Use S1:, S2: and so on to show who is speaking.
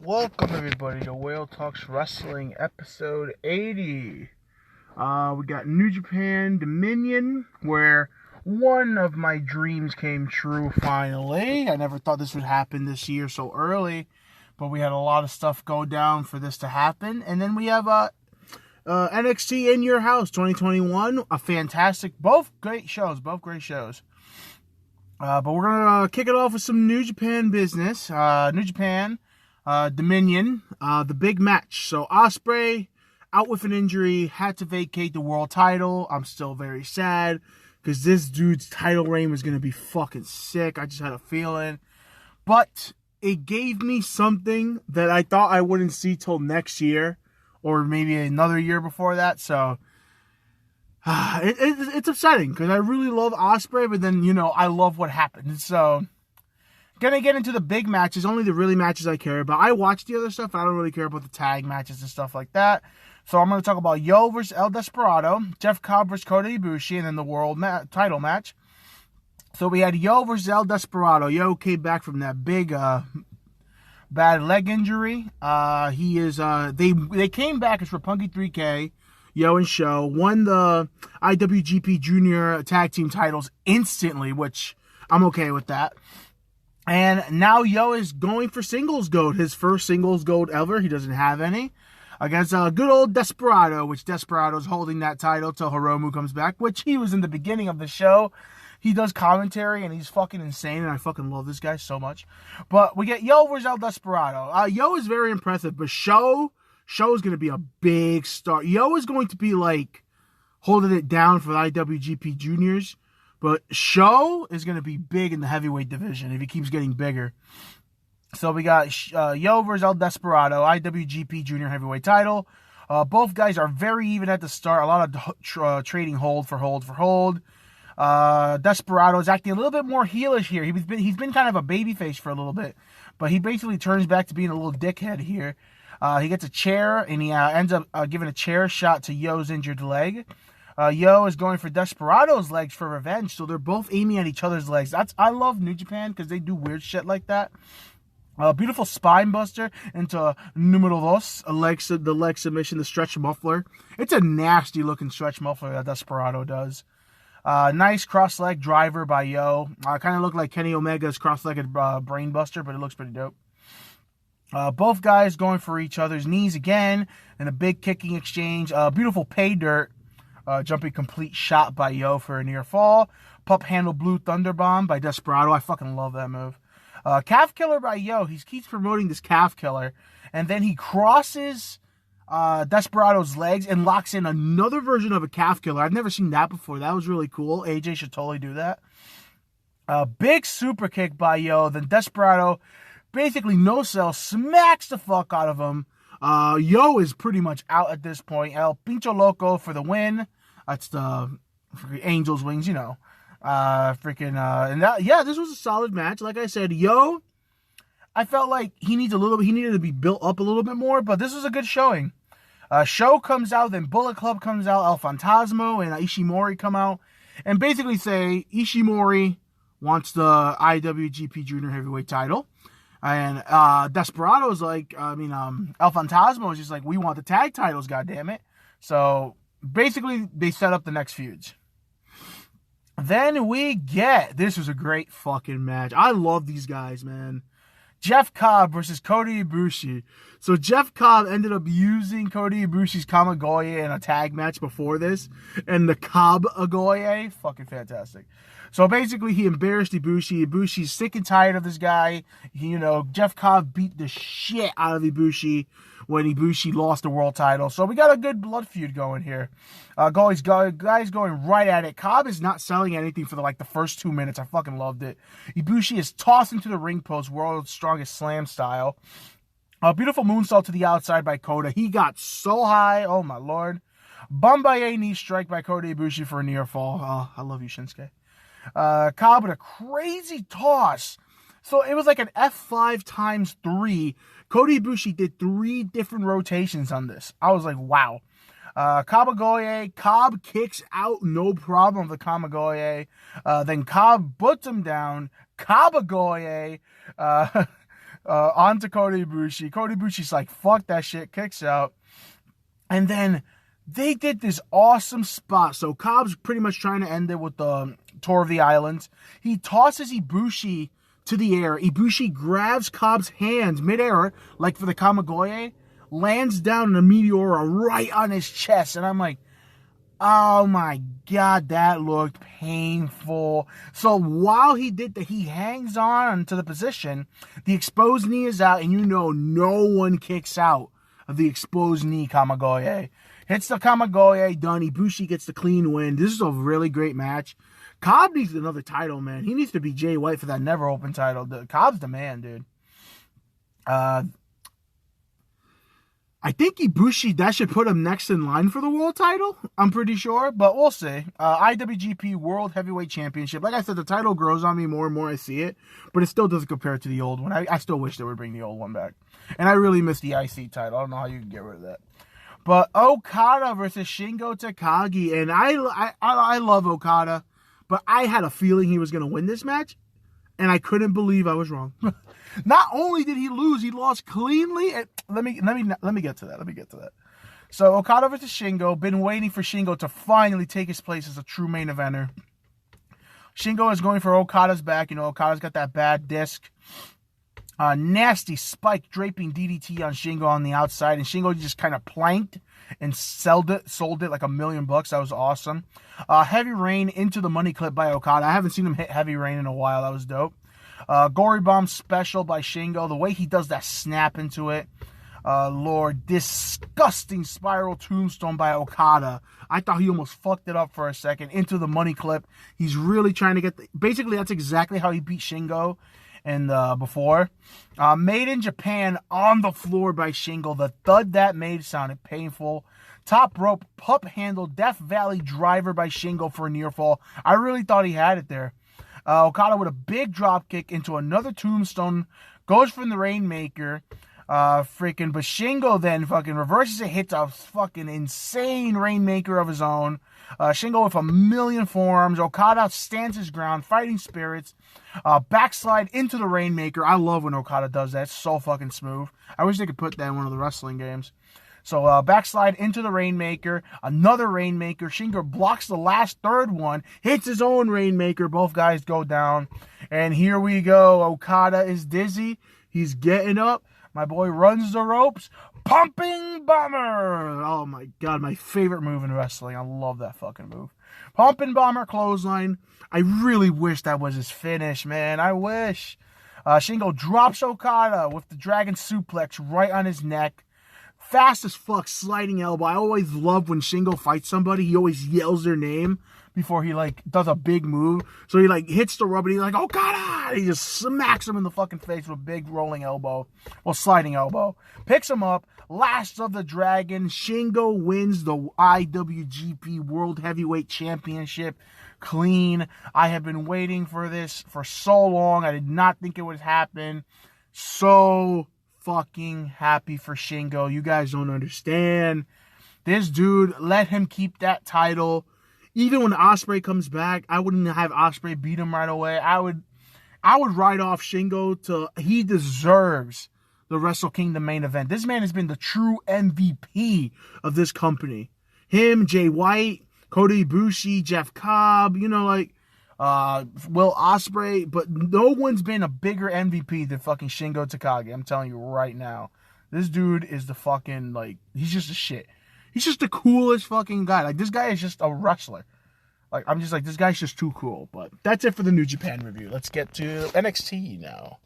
S1: Welcome everybody to Whale Talks Wrestling episode 80. We got New Japan Dominion, where one of my dreams came true finally. I never thought this would happen this year so early, but we had a lot of stuff go down for this to happen. And then we have NXT In Your House 2021, a fantastic, both great shows. But we're going to kick it off with some New Japan business. New Japan Dominion, the big match. So Ospreay out with an injury, had to vacate the world title. I'm still very sad because this dude's title reign was going to be fucking sick. I just had a feeling. But it gave me something that I thought I wouldn't see till next year or maybe another year before that. So it's upsetting because I really love Ospreay, but then, I love what happened. So gonna get into the big matches, only the really matches I care about. I watch the other stuff. I don't really care about the tag matches and stuff like that. So I'm going to talk about Yo versus El Desperado, Jeff Cobb versus Kota Ibushi, and then the world title match. So we had Yo versus El Desperado. Yo came back from that big bad leg injury. They came back as Roppongi 3K. Yo and Sho won the IWGP Junior Tag Team titles instantly, which I'm okay with that. And now Yo is going for singles gold. His first singles gold ever. He doesn't have any. Against good old Desperado, which Desperado's holding that title till Hiromu comes back, which he was in the beginning of the show. He does commentary, and he's fucking insane, and I fucking love this guy so much. But we get Yo versus El Desperado. Yo is very impressive, but Sho is going to be a big star. Yo is going to be, holding it down for the IWGP Juniors. But Sho is going to be big in the heavyweight division if he keeps getting bigger. So we got Yo versus El Desperado, IWGP Junior Heavyweight title. Both guys are very even at the start. A lot of trading hold for hold. Desperado is acting a little bit more heelish here. He's been kind of a babyface for a little bit, but he basically turns back to being a little dickhead here. He gets a chair, and he ends up giving a chair shot to Yo's injured leg. Yo is going for Desperado's legs for revenge, so they're both aiming at each other's legs. I love New Japan because they do weird shit like that. Beautiful spine buster into numero dos, the leg submission, the stretch muffler. It's a nasty looking stretch muffler that Desperado does. Nice cross leg driver by Yo. Kind of looked like Kenny Omega's cross-legged brain buster, but it looks pretty dope. Both guys going for each other's knees again in a big kicking exchange. Beautiful pay dirt. Jumping complete shot by Yo for a near fall. Pup handle blue thunder bomb by Desperado. I fucking love that move. Calf killer by Yo. He keeps promoting this calf killer. And then he crosses Desperado's legs and locks in another version of a calf killer. I've never seen that before. That was really cool. AJ should totally do that. Big super kick by Yo. Then Desperado basically no-sell smacks the fuck out of him. Yo is pretty much out at this point. El Pincho Loco for the win. That's the Angel's Wings, this was a solid match. Like I said, Yo, I felt like he needed to be built up a little bit more, but this was a good showing. Sho comes out, then Bullet Club comes out, El Fantasmo and Ishimori come out, and basically say Ishimori wants the IWGP Junior Heavyweight title. And Desperado's El Fantasmo is just like, we want the tag titles, goddammit. So basically, they set up the next feuds. Then this was a great fucking match. I love these guys, man. Jeff Cobb versus Kota Ibushi. So Jeff Cobb ended up using Kota Ibushi's Kamigoye in a tag match before this. And the Cobb-Agoye, fucking fantastic. So basically, he embarrassed Ibushi. Ibushi's sick and tired of this guy. Jeff Cobb beat the shit out of Ibushi when Ibushi lost the world title. So we got a good blood feud going here. Guys going right at it. Cobb is not selling anything for the first 2 minutes. I fucking loved it. Ibushi is tossed into the ring post, world's strongest slam style. A beautiful moonsault to the outside by Kota. He got so high. Oh my lord. Bambaye knee strike by Kota Ibushi for a near fall. Oh, I love you, Shinsuke. Cobb with a crazy toss. So it was like an F5 times 3. Kota Ibushi did 3 different rotations on this. I was like, wow. Kamigoye, Cobb kicks out, no problem, the Kamigoye. Then Cobb puts him down. Kamigoye. onto Kota Ibushi. Kota Ibushi's like, fuck that shit, kicks out. And then they did this awesome spot. So Cobb's pretty much trying to end it with the Tour of the Islands. He tosses Ibushi to the air. Ibushi grabs Cobb's hands midair, like for the Kamigoye, lands down in a Meteora right on his chest. And I'm like, oh my God, that looked painful. So while he did that, he hangs on to the position. The exposed knee is out, and you know no one kicks out of the exposed knee Kamigoye. Hits the Kamigoye, done. Ibushi gets the clean win. This is a really great match. Cobb needs another title, man. He needs to be Jay White for that never open title. Cobb's the man, dude. I think Ibushi, that should put him next in line for the world title. I'm pretty sure, but we'll see. IWGP World Heavyweight Championship. Like I said, the title grows on me more and more I see it, but it still doesn't compare to the old one. I still wish they would bring the old one back. And I really miss the IC title. I don't know how you can get rid of that. But Okada versus Shingo Takagi. And I love Okada, but I had a feeling he was going to win this match, and I couldn't believe I was wrong. Not only did he lose, he lost cleanly. And let me get to that. So Okada versus Shingo. Been waiting for Shingo to finally take his place as a true main eventer. Shingo is going for Okada's back. You know, Okada's got that bad disc. Nasty spike draping DDT on Shingo on the outside, and Shingo just kind of planked and sold it like $1 million. That was awesome. Heavy rain into the money clip by Okada. I haven't seen him hit heavy rain in a while. That was dope. Gory Bomb special by Shingo. The way he does that snap into it. Lord, disgusting spiral tombstone by Okada. I thought he almost fucked it up for a second. Into the money clip. He's really trying to get basically, that's exactly how he beat Shingo and before. Made in Japan on the floor by Shingo. The thud that made sounded painful. Top rope pup handle Death Valley driver by Shingo for a near fall. I really thought he had it there. Okada with a big drop kick into another tombstone. Goes from the Rainmaker. But Shingo then fucking reverses it, hits a fucking insane Rainmaker of his own. Shingo with 1,000,000 forearms. Okada stands his ground, fighting spirits. Backslide into the Rainmaker. I love when Okada does that. It's so fucking smooth. I wish they could put that in one of the wrestling games. So backslide into the Rainmaker. Another Rainmaker. Shingo blocks the last third one. Hits his own Rainmaker. Both guys go down. And here we go. Okada is dizzy. He's getting up. My boy runs the ropes. Pumping Bomber. Oh my God, my favorite move in wrestling. I love that fucking move. Pumping Bomber clothesline. I really wish that was his finish, man. I wish. Shingo drops Okada with the Dragon Suplex right on his neck. Fast as fuck sliding elbow. I always love when Shingo fights somebody. He always yells their name before he like does a big move. So he like hits the rubber and he's like, Okada! He just smacks him in the fucking face with a big rolling elbow. Well, sliding elbow. Picks him up. Last of the Dragon. Shingo wins the IWGP World Heavyweight Championship clean. I have been waiting for this for so long. I did not think it would happen. So fucking happy for Shingo. You guys don't understand. This dude, let him keep that title. Even when Ospreay comes back, I wouldn't have Ospreay beat him right away. I would write off Shingo till he deserves the Wrestle Kingdom main event. This man has been the true MVP of this company. Him, Jay White, Kota Ibushi, Jeff Cobb, you know, like Will Ospreay, but no one's been a bigger MVP than fucking Shingo Takagi. I'm telling you right now. This dude is the fucking, like, he's just a shit. He's just the coolest fucking guy. Like, this guy is just a wrestler. Like, I'm just like, this guy's just too cool. But that's it for the New Japan review. Let's get to NXT now.